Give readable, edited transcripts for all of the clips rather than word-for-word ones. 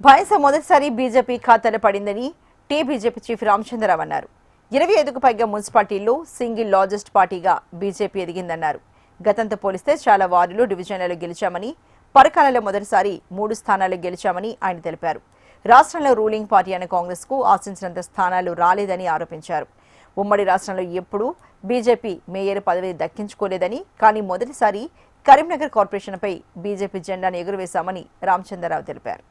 భైంస మొదటిసారి బీజేపీ ఖాతాలో పడిందని బీజేపీ చీఫ్ రామచంద్రరావు అన్నారు. 25కు పైగా మున్సిపాలిటీల్లో సింగిల్ లార్జెస్ట్ పార్టీగా బీజేపీ ఎదిగిందన్నారు. గతంతో పోలిస్తే చాలా వార్డులు డివిజన్లలో గెలిచామని, పరకాలలో మొదటిసారి 3 స్థానాలు గెలిచామని ఆయన తెలిపారు. రాష్ట్రంలో రూలింగ్ పార్టీ అయిన కాంగ్రెస్ కు ఆశించినంత స్థానాలు రాలేదని ఆరోపించారు. ఉమ్మడి రాష్ట్రంలో ఎప్పుడూ బీజేపీ మేయర్ పదవి దక్కించుకోలేదని, కానీ మొదటిసారి కరీంనగర్ కార్పొరేషన్పై బీజేపీ జెండాను ఎగురవేశామని రామచంద్రరావు తెలిపారు.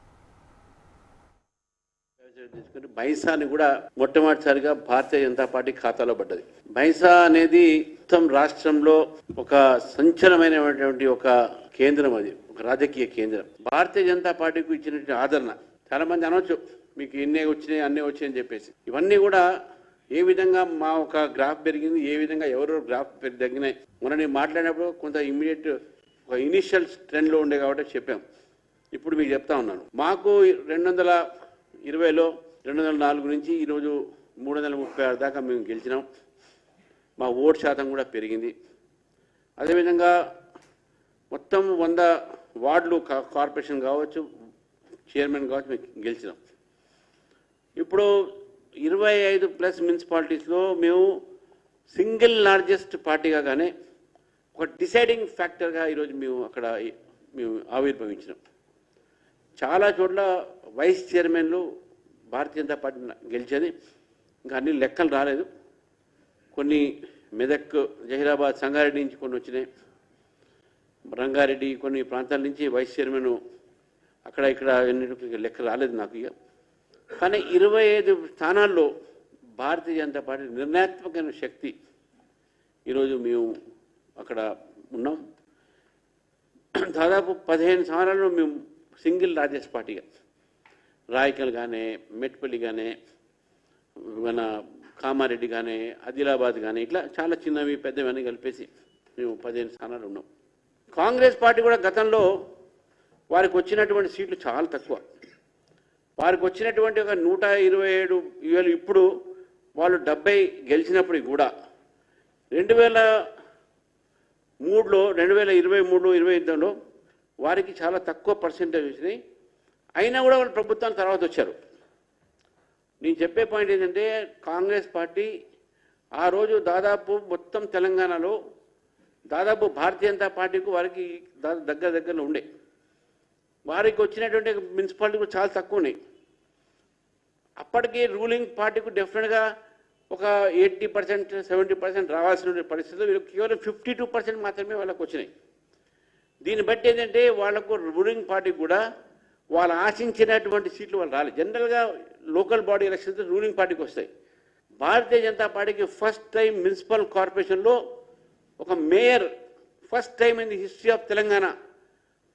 బైంసాని కూడా మొట్టమొదటిసారిగా భారతీయ జనతా పార్టీ ఖాతాలో పడ్డది. బైంసా అనేది మొత్తం రాష్ట్రంలో ఒక సంచలనమైనటువంటి ఒక కేంద్రం, అది ఒక రాజకీయ కేంద్రం. భారతీయ జనతా పార్టీకి ఇచ్చినటువంటి ఆదరణ చాలా మంది అనొచ్చు, మీకు ఇన్నే వచ్చినాయి అన్నే వచ్చాయి అని చెప్పేసి. ఇవన్నీ కూడా ఏ విధంగా మా ఒక గ్రాఫ్ పెరిగింది, ఏ విధంగా ఎవరెవరు గ్రాఫ్ తగ్గినాయి. మొన్న నేను మాట్లాడినప్పుడు కొంత ఇమ్మీడియట్ ఒక ఇనిషియల్ ట్రెండ్లో ఉండే కాబట్టి చెప్పాం. ఇప్పుడు మీకు చెప్తా ఉన్నాను, మాకు 220లో 204 నుంచి ఈరోజు 336 దాకా మేము గెలిచినాం. మా ఓటు శాతం కూడా పెరిగింది. అదేవిధంగా మొత్తం 100 వార్డులు కార్పొరేషన్ కావచ్చు, చైర్మన్ కావచ్చు, మేము గెలిచినాం. ఇప్పుడు 25+ మున్సిపాలిటీస్లో మేము సింగిల్ లార్జెస్ట్ పార్టీగా కానీ ఒక డిసైడింగ్ ఫ్యాక్టర్గా ఈరోజు మేము ఆవిర్భవించినాం. చాలా చోట్ల వైస్ చైర్మన్లు భారతీయ జనతా పార్టీ గెలిచేది. ఇంకా అన్ని లెక్కలు రాలేదు. కొన్ని మెదక్, జహీరాబాద్, సంగారెడ్డి నుంచి కొన్ని వచ్చినాయి. రంగారెడ్డి కొన్ని ప్రాంతాల నుంచి వైస్ చైర్మన్ అక్కడ ఇక్కడ ఎన్నిటికి లెక్క రాలేదు నాకు. ఇక కానీ 25 స్థానాల్లో భారతీయ జనతా పార్టీ నిర్ణయాత్మకమైన శక్తి ఈరోజు మేము అక్కడ ఉన్నాం. దాదాపు 15 సంవత్సరాల్లో మేము సింగిల్ లార్జెస్ట్ పార్టీగా రాయకల్ కానీ, మెట్పల్లి కానీ, మన కామారెడ్డి కానీ, ఆదిలాబాద్ కానీ, ఇట్లా చాలా చిన్నవి పెద్దవన్నీ కలిపేసి మేము 15 స్థానాలు ఉన్నాం. కాంగ్రెస్ పార్టీ కూడా గతంలో వారికి వచ్చినటువంటి సీట్లు చాలా తక్కువ. వారికి వచ్చినటువంటి ఒక 127 ఇప్పుడు వాళ్ళు 70 గెలిచినప్పటికి కూడా 2003లో 2023-25లో వారికి చాలా తక్కువ పర్సెంటేజ్ వచ్చినాయి. అయినా కూడా వాళ్ళు ప్రభుత్వం తర్వాత వచ్చారు. నేను చెప్పే పాయింట్ ఏంటంటే, కాంగ్రెస్ పార్టీ ఆ రోజు దాదాపు మొత్తం తెలంగాణలో దాదాపు భారతీయ జనతా పార్టీకి వారికి దగ్గరలో ఉండే. వారికి వచ్చినటువంటి మున్సిపాలిటీ కూడా చాలా తక్కువ ఉన్నాయి. అప్పటికి రూలింగ్ పార్టీకి డెఫినెట్గా ఒక 80%, 70% రావాల్సిన పరిస్థితుల్లో వీళ్ళకి కేవలం 52% మాత్రమే వాళ్ళకు వచ్చినాయి. దీన్ని బట్టి ఏంటంటే వాళ్లకు రూలింగ్ పార్టీకి కూడా వాళ్ళు ఆశించినటువంటి సీట్లు వాళ్ళు రాలేదు. జనరల్గా లోకల్ బాడీ ఎలక్షన్స్ రూలింగ్ పార్టీకి వస్తాయి. భారతీయ జనతా పార్టీకి ఫస్ట్ టైం మున్సిపల్ కార్పొరేషన్లో ఒక mayor first time in the history of Telangana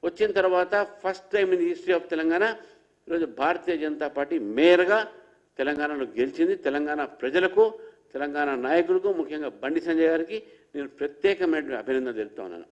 వచ్చిన తర్వాత first time in the history of Telangana ఈరోజు భారతీయ జనతా పార్టీ మేయర్గా తెలంగాణలో గెలిచింది. తెలంగాణ ప్రజలకు, తెలంగాణ నాయకులకు, ముఖ్యంగా బండి సంజయ్ గారికి నేను ప్రత్యేకమైన అభినందన తెలుపుతా ఉన్నాను.